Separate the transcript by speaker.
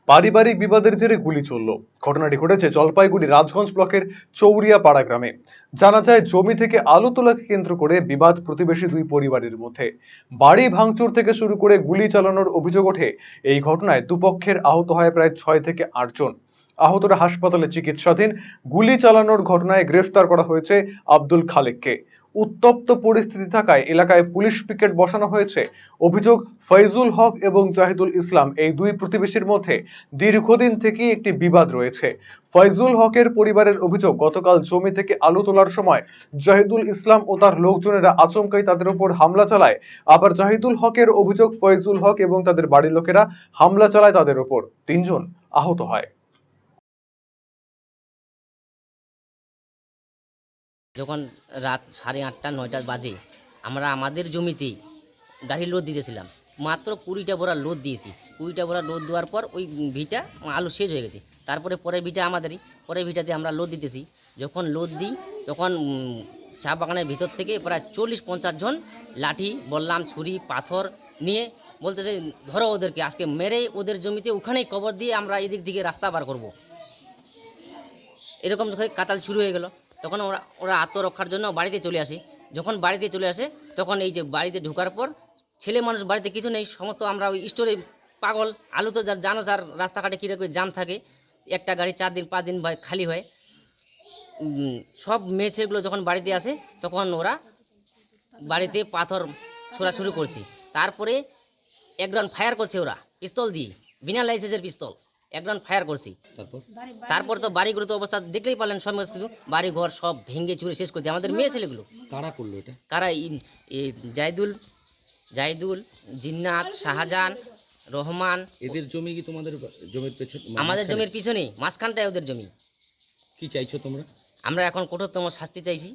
Speaker 1: পারিবারিক বিবাদের জেরে গুলি চলল। ঘটনাটি ঘটেছে জলপাইগুড়ি রাজগঞ্জ ব্লকের চৌরিয়াপাড়া গ্রামে। জানা যায়, জমি থেকে আলু তোলাকে কেন্দ্র করে বিবাদ প্রতিবেশী দুই পরিবারের মধ্যে। বাড়ি ভাঙচুর থেকে শুরু করে গুলি চালানোর অভিযোগ ওঠে। এই ঘটনায় দুপক্ষের আহত হয় প্রায় 6 থেকে 8 জন। আহতরা হাসপাতালে চিকিৎসাধীন। গুলি চালানোর ঘটনায় গ্রেফতার করা হয়েছে আব্দুল খালেককে। উত্তপ্ত পরিস্থিতি থাকায় এলাকায় পুলিশ পিকেট বসানো হয়েছে। অভিযোগ, ফয়জুল হক এবং জাহিদুল ইসলাম এই দুই প্রতিবেশীর মধ্যে দীর্ঘদিন থেকেই একটি বিবাদ রয়েছে। ফয়জুল হকের পরিবারের অভিযোগ, গতকাল জমি থেকে আলু তোলার সময় জাহিদুল ইসলাম ও তার লোকজনেরা আচমকাই তাদের উপর হামলা চালায়। আবার জাহিদুল হকের অভিযোগ, ফয়জুল হক এবং তাদের বাড়ির লোকেরা হামলা চালায় তাদের উপর। 3 জন আহত হয়।
Speaker 2: যখন রাত 8:30 9টা বাজে, আমরা আমাদের জমিতেই গাড়ি লোড দিতেছিলাম। মাত্র 20টা বোরা লোড দিয়েছি। 20টা বোরা লোড দেওয়ার পর ওই ভিটা আলু শেষ হয়ে গেছে। তারপরে পরের ভিটা আমাদেরই, পরের ভিটাতে আমরা লোড দিতেছি। যখন লোড দিই তখন চা বাগানের ভিতর থেকে প্রায় 40-50 জন লাঠি, বললাম, ছুরি, পাথর নিয়ে বলতেছে, ধরো ওদেরকে, আজকে মেরে ওদের জমিতে ওখানেই কবর দিয়ে আমরা এদিক দিকে রাস্তা বার করব। এরকম কাতাল শুরু হয়ে গেল। তখন ওরা আত্মরক্ষার জন্য বাড়িতে চলে আসে। যখন বাড়িতে চলে আসে তখন এই যে বাড়িতে ঢোকার পর ছেলে মানুষ, বাড়িতে কিছু নেই, সমস্ত আমরা ওই স্টোরে পাগল। আলু তো জানো স্যার, রাস্তাঘাটে কীরকম জাম থাকে, একটা গাড়ি 4 দিন 5 দিন খালি হয়। সব মেয়ে ছেলেগুলো যখন বাড়িতে আসে তখন ওরা বাড়িতে পাথর ছোড়া শুরু করছে। তারপরে এক রাউন্ড ফায়ার করছে ওরা পিস্তল দিয়ে, বিনা লাইসেন্সের পিস্তল। এক রাউন্ড ফায়ার করছি। তারপর তো বাড়িগুলো তো অবস্থা দেখলেই পারলেন, সমস্ত কিছু বাড়ি ঘর সব ভেঙে চুরে শেষ করছে আমাদের মেয়ে ছেলেগুলো।
Speaker 3: কারা করলো এটা?
Speaker 2: কারা? জাহিদুল, জিন্নাত, শাহজাহান, রহমান।
Speaker 3: এদের জমি কি তোমাদের জমির পেছনে?
Speaker 2: আমাদের জমির পিছনে, মাঝখানটায় ওদের জমি।
Speaker 3: কি চাইছো তোমরা?
Speaker 2: আমরা এখন কঠোরতম শাস্তি চাইছি।